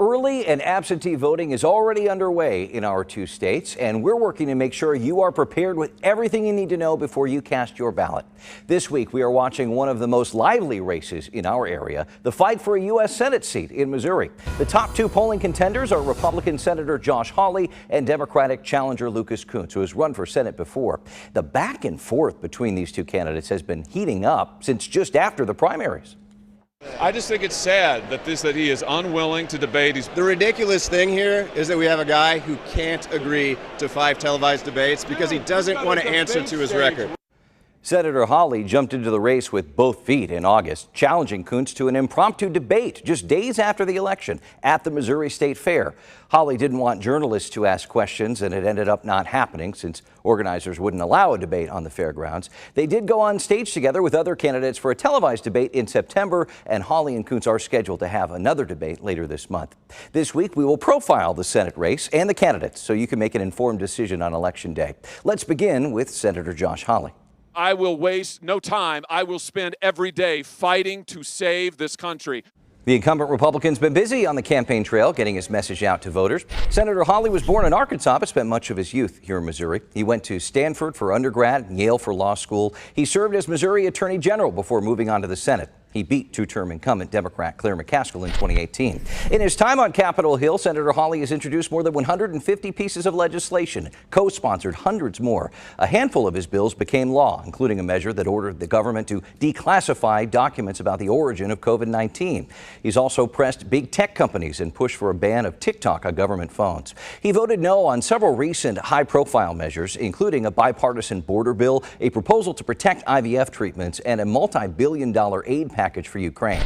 Early and absentee voting is already underway in our two states, and we're working to make sure you are prepared with everything you need to know before you cast your ballot. This week, we are watching one of the most lively races in our area, the fight for a U.S. Senate seat in Missouri. The top two polling contenders are Republican Senator Josh Hawley and Democratic challenger Lucas Kunce, who has run for Senate before. The back and forth between these two candidates has been heating up since just after the primaries. I just think it's sad that he is unwilling to debate. The ridiculous thing here is that we have a guy who can't agree to 5 televised debates because he doesn't want to answer to his record. Senator Hawley jumped into the race with both feet in August, challenging Kunce to an impromptu debate just days after the election at the Missouri State Fair. Hawley didn't want journalists to ask questions, and it ended up not happening since organizers wouldn't allow a debate on the fairgrounds. They did go on stage together with other candidates for a televised debate in September, and Hawley and Kunce are scheduled to have another debate later this month. This week, we will profile the Senate race and the candidates so you can make an informed decision on Election Day. Let's begin with Senator Josh Hawley. I will waste no time. I will spend every day fighting to save this country. The incumbent Republican's been busy on the campaign trail getting his message out to voters. Senator Hawley was born in Arkansas but spent much of his youth here in Missouri. He went to Stanford for undergrad and Yale for law school. He served as Missouri Attorney General before moving on to the Senate. He beat two-term incumbent Democrat Claire McCaskill in 2018. In his time on Capitol Hill, Senator Hawley has introduced more than 150 pieces of legislation, co-sponsored hundreds more. A handful of his bills became law, including a measure that ordered the government to declassify documents about the origin of COVID-19. He's also pressed big tech companies and pushed for a ban of TikTok on government phones. He voted no on several recent high-profile measures, including a bipartisan border bill, a proposal to protect IVF treatments, and a multi-billion-dollar aid package for Ukraine.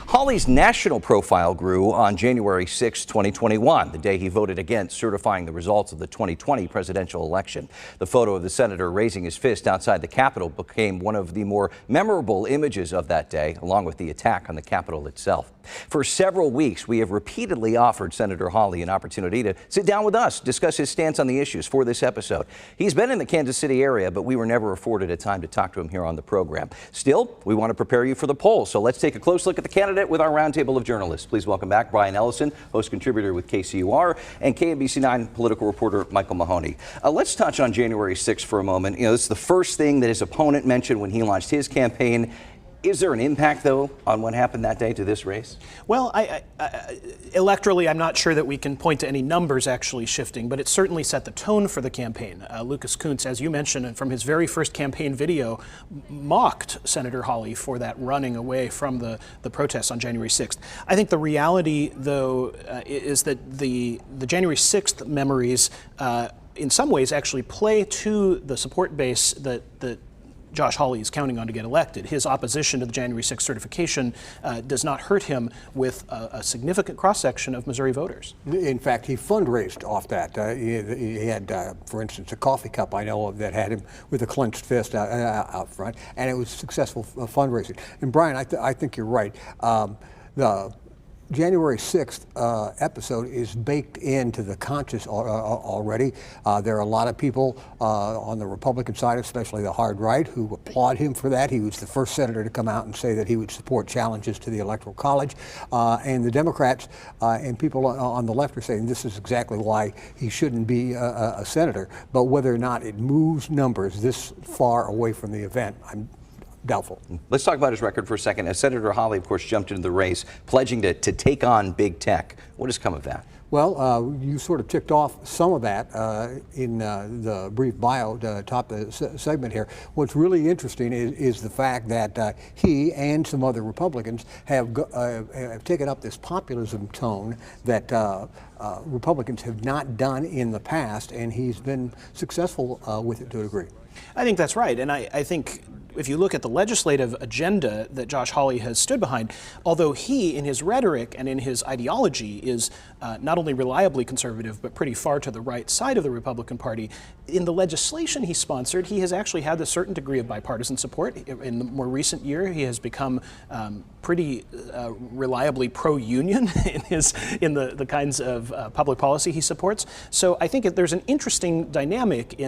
Hawley's national profile grew on January 6, 2021, the day he voted against certifying the results of the 2020 presidential election. The photo of the senator raising his fist outside the Capitol became one of the more memorable images of that day, along with the attack on the Capitol itself. For several weeks, we have repeatedly offered Senator Hawley an opportunity to sit down with us, discuss his stance on the issues for this episode. He's been in the Kansas City area, but we were never afforded a time to talk to him here on the program. Still, we want to prepare you for the poll, so let's take a close look at the candidate with our roundtable of journalists. Please welcome back Brian Ellison, host contributor with KCUR, and KMBC9 political reporter Michael Mahoney. Let's touch on January 6th for a moment. You know, this is the first thing that his opponent mentioned when he launched his campaign. Is there an impact, though, on what happened that day to this race? Well, electorally, I'm not sure that we can point to any numbers actually shifting, but it certainly set the tone for the campaign. Lucas Kunce, as you mentioned, and from his very first campaign video, mocked Senator Hawley for that running away from the protests on January 6th. I think the reality, though, is that the January 6th memories, in some ways, actually play to the support base that Josh Hawley is counting on to get elected. His opposition to the January 6th certification does not hurt him with a significant cross-section of Missouri voters. In fact, he fundraised off that. He had, for instance, a coffee cup I know of that had him with a clenched fist out front, and it was successful fundraising. And Brian, I think you're right. The January 6th episode is baked into the conscious already. There are a lot of people on the Republican side, especially the hard right, who applaud him for that. He was the first senator to come out and say that he would support challenges to the Electoral College. And the Democrats and people on the left are saying this is exactly why he shouldn't be a senator. But whether or not it moves numbers this far away from the event, I'm doubtful. Let's talk about his record for a second. As Senator Hawley, of course, jumped into the race, pledging to take on big tech. What has come of that? Well, you sort of ticked off some of that in the brief bio top of the segment here. What's really interesting is the fact that he and some other Republicans have taken up this populism tone that Republicans have not done in the past, and he's been successful with it to a degree. I think that's right, and I think if you look at the legislative agenda that Josh Hawley has stood behind, although he, in his rhetoric and in his ideology, is not only reliably conservative, but pretty far to the right side of the Republican Party, in the legislation he sponsored, he has actually had a certain degree of bipartisan support. In the more recent year, he has become pretty reliably pro-union in the kinds of public policy he supports. So I think there's an interesting dynamic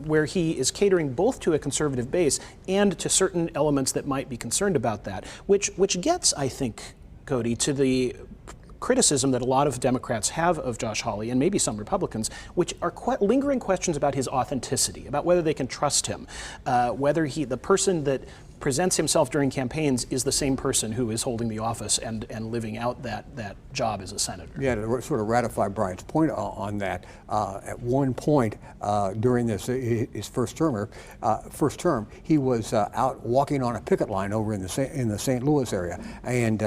where he is catering both to a conservative base and to certain elements that might be concerned about that, which gets, I think, Cody, to the criticism that a lot of Democrats have of Josh Hawley, and maybe some Republicans, which are lingering questions about his authenticity, about whether they can trust him, whether the person that presents himself during campaigns is the same person who is holding the office and living out that job as a senator. Yeah, to sort of ratify Brian's point on that, at one point during his first term, he was out walking on a picket line over in the St. Louis area, and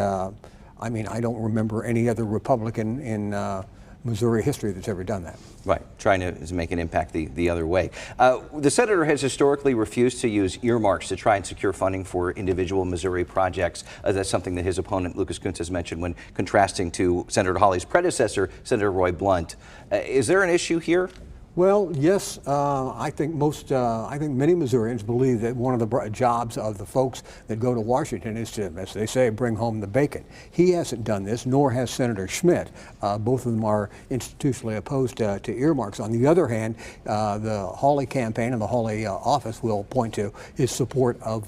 I mean, I don't remember any other Republican in Missouri history that's ever done that. Right, trying to make an impact the other way. The senator has historically refused to use earmarks to try and secure funding for individual Missouri projects. That's something that his opponent, Lucas Kunce, has mentioned when contrasting to Senator Hawley's predecessor, Senator Roy Blunt. Is there an issue here? Well, yes, I think many Missourians believe that one of the jobs of the folks that go to Washington is to, as they say, bring home the bacon. He hasn't done this, nor has Senator Schmidt. Both of them are institutionally opposed to earmarks. On the other hand, the Hawley campaign and the Hawley office will point to his support of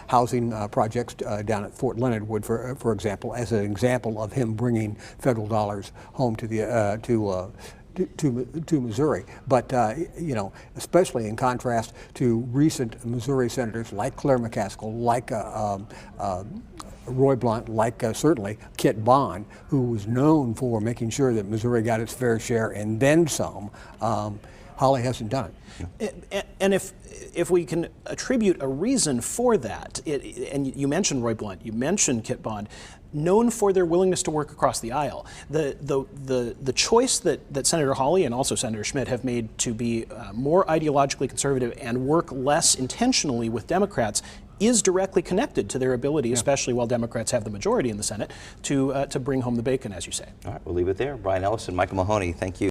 housing projects down at Fort Leonard Wood, for example, as an example of him bringing federal dollars home to the to Missouri. But you know, especially in contrast to recent Missouri senators like Claire McCaskill, like Roy Blunt, like certainly Kit Bond, who was known for making sure that Missouri got its fair share and then some, Hawley hasn't done it. And if we can attribute a reason for that, and you mentioned Roy Blunt, you mentioned Kit Bond, known for their willingness to work across the aisle. The choice that Senator Hawley and also Senator Schmidt have made to be more ideologically conservative and work less intentionally with Democrats is directly connected to their ability, especially while Democrats have the majority in the Senate, to bring home the bacon, as you say. All right, we'll leave it there. Brian Ellison, Michael Mahoney, thank you.